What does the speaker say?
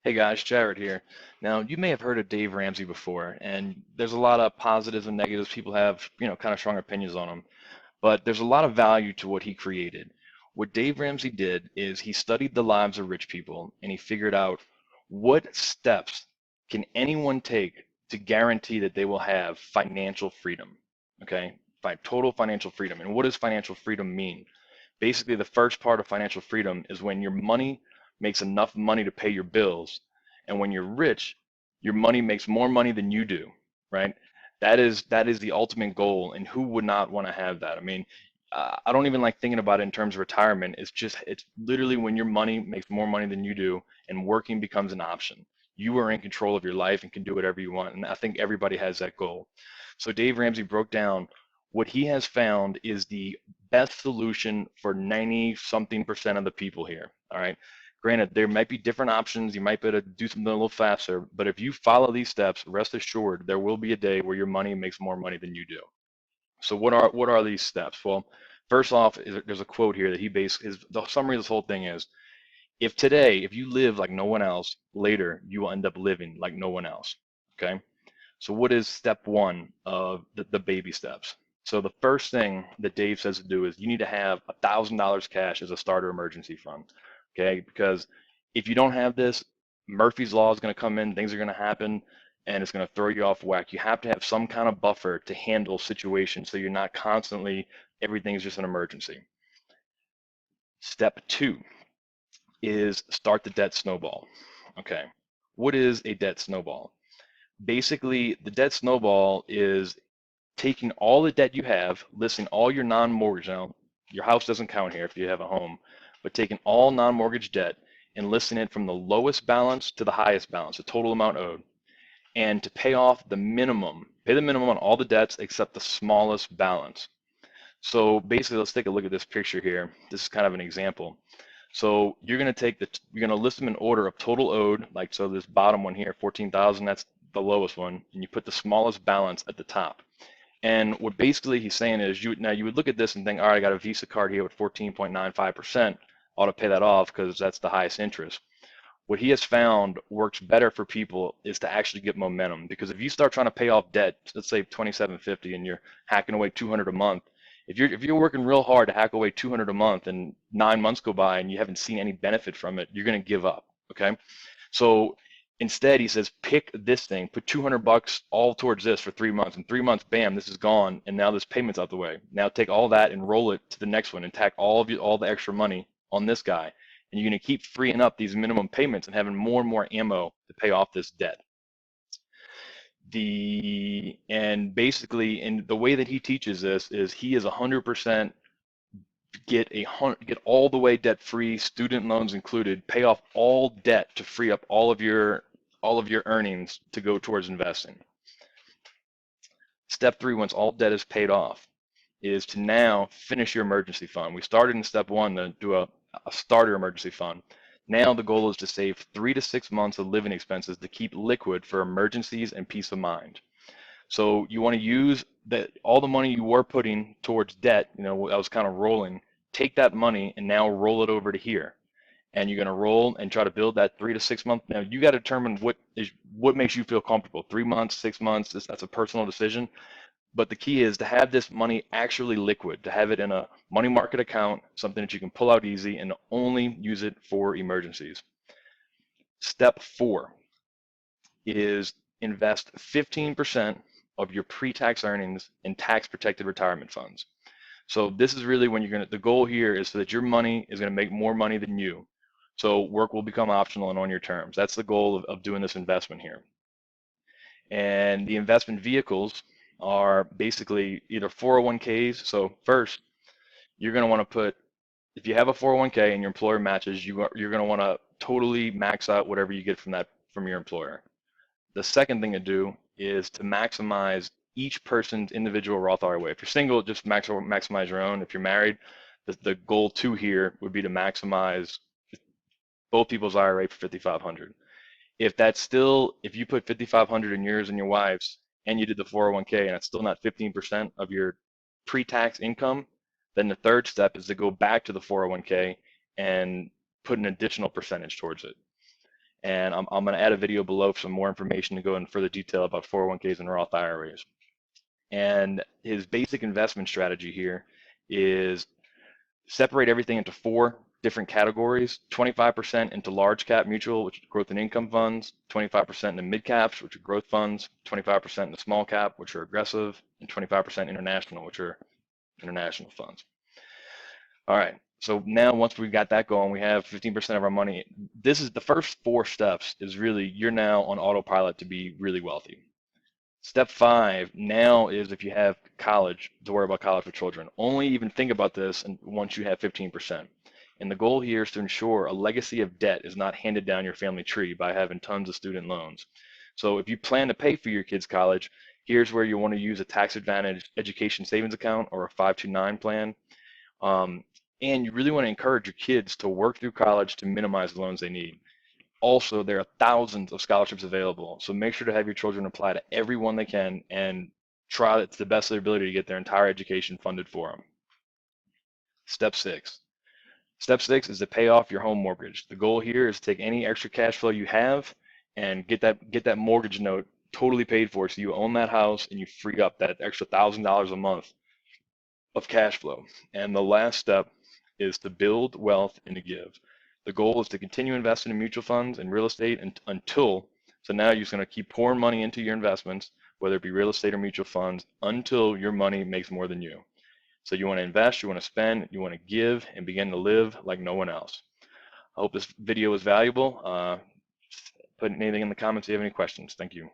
Hey guys, Jared here. Now, you may have heard of Dave Ramsey before, and there's a lot of positives and negatives. People have, kind of strong opinions on him, but there's a lot of value to what he created. What Dave Ramsey did is he studied the lives of rich people and he figured out what steps can anyone take to guarantee that they will have financial freedom. Okay? Total financial freedom. And what does financial freedom mean? Basically, the first part of financial freedom is when your money makes enough money to pay your bills. And when you're rich, your money makes more money than you do, right? That is the ultimate goal, and who would not want to have that? I mean, I don't even like thinking about it in terms of retirement. It's literally when your money makes more money than you do, and working becomes an option. You are in control of your life and can do whatever you want, and I think everybody has that goal. So Dave Ramsey broke down what he has found is the best solution for 90 something percent of the people here. All right. Granted, there might be different options. You might be able to do something a little faster, but if you follow these steps, rest assured there will be a day where your money makes more money than you do. So what are these steps? Well, first off, there's a quote here that he based his the summary of this whole thing is if you live like no one else, later you will end up living like no one else. Okay. So what is step one of the baby steps? So the first thing that Dave says to do is you need to have $1,000 cash as a starter emergency fund. Okay, because if you don't have this, Murphy's Law is going to come in, things are going to happen, and it's going to throw you off whack. You have to have some kind of buffer to handle situations so you're not constantly, everything's just an emergency. Step two is start the debt snowball. Okay, what is a debt snowball? Basically, the debt snowball is taking all the debt you have, listing all your non-mortgage. Now, your house doesn't count here if you have a home, but taking all non-mortgage debt and listing it from the lowest balance to the highest balance, the total amount owed, and to pay the minimum on all the debts except the smallest balance. So basically, let's take a look at this picture here. This is kind of an example. So you're going to list them in order of total owed, like so this bottom one here, 14,000, that's the lowest one, and you put the smallest balance at the top. And what basically he's saying is you would look at this and think, all right, I got a Visa card here with 14.95%, ought to pay that off because that's the highest interest. What he has found works better for people is to actually get momentum, because if you start trying to pay off debt, let's say 2750, and you're hacking away 200 a month, if you're working real hard to hack away 200 a month and 9 months go by and you haven't seen any benefit from it, you're going to give up. Okay, so instead, he says, pick this thing, put 200 bucks all towards this for 3 months. In 3 months, bam, this is gone, and now this payment's out the way. Now take all that and roll it to the next one, and tack all the extra money on this guy, and you're going to keep freeing up these minimum payments and having more and more ammo to pay off this debt. And basically, in the way that he teaches this is he is 100% get all the way debt free, student loans included, pay off all debt to free up all of your earnings to go towards investing. Step three, once all debt is paid off, is to now finish your emergency fund. We started in step one to do a starter emergency fund. Now the goal is to save 3 to 6 months of living expenses to keep liquid for emergencies and peace of mind. So you want to use all the money you were putting towards debt, that was kind of rolling, take that money and now roll it over to here. And you're going to roll and try to build that 3 to 6 month. Now you got to determine what makes you feel comfortable. 3 months, 6 months, that's a personal decision. But the key is to have this money actually liquid, to have it in a money market account, something that you can pull out easy and only use it for emergencies. Step four is invest 15% of your pre-tax earnings in tax-protected retirement funds. So this is really when the goal here is so that your money is going to make more money than you. So work will become optional and on your terms. That's the goal of doing this investment here. And the investment vehicles are basically either 401ks. So first, you're going to want to if you have a 401k and your employer matches, you're going to want to totally max out whatever you get from your employer. The second thing to do is to maximize each person's individual Roth IRA. If you're single, just maximize your own. If you're married, the goal two here would be to maximize both people's IRA for 5,500. If you put 5,500 in yours and your wife's, and you did the 401k, and it's still not 15% of your pre-tax income, then the third step is to go back to the 401k and put an additional percentage towards it. And I'm going to add a video below for some more information to go in further detail about 401ks and Roth IRAs. And his basic investment strategy here is separate everything into 4 different categories: 25% into large cap mutual, which is growth and income funds, 25% into mid caps, which are growth funds, 25% into small cap, which are aggressive, and 25% international, which are international funds. All right. So now once we've got that going, we have 15% of our money. This is the first 4 steps is really you're now on autopilot to be really wealthy. Step 5 now is if you have college, to worry about college for children. Only even think about this once you have 15%. And the goal here is to ensure a legacy of debt is not handed down your family tree by having tons of student loans. So if you plan to pay for your kids' college, here's where you want to use a tax advantage education savings account or a 529 plan. And you really want to encourage your kids to work through college to minimize the loans they need. Also, there are thousands of scholarships available, so make sure to have your children apply to every one they can and try it to the best of their ability to get their entire education funded for them. Step 6. Step 6 is to pay off your home mortgage. The goal here is to take any extra cash flow you have and get that mortgage note totally paid for, so you own that house and you free up that extra $1,000 a month of cash flow. And the last step is to build wealth and to give. The goal is to continue investing in mutual funds and real estate so now you're just going to keep pouring money into your investments, whether it be real estate or mutual funds, until your money makes more than you. So you want to invest, you want to spend, you want to give, and begin to live like no one else. I hope this video was valuable. Put anything in the comments if you have any questions. Thank you.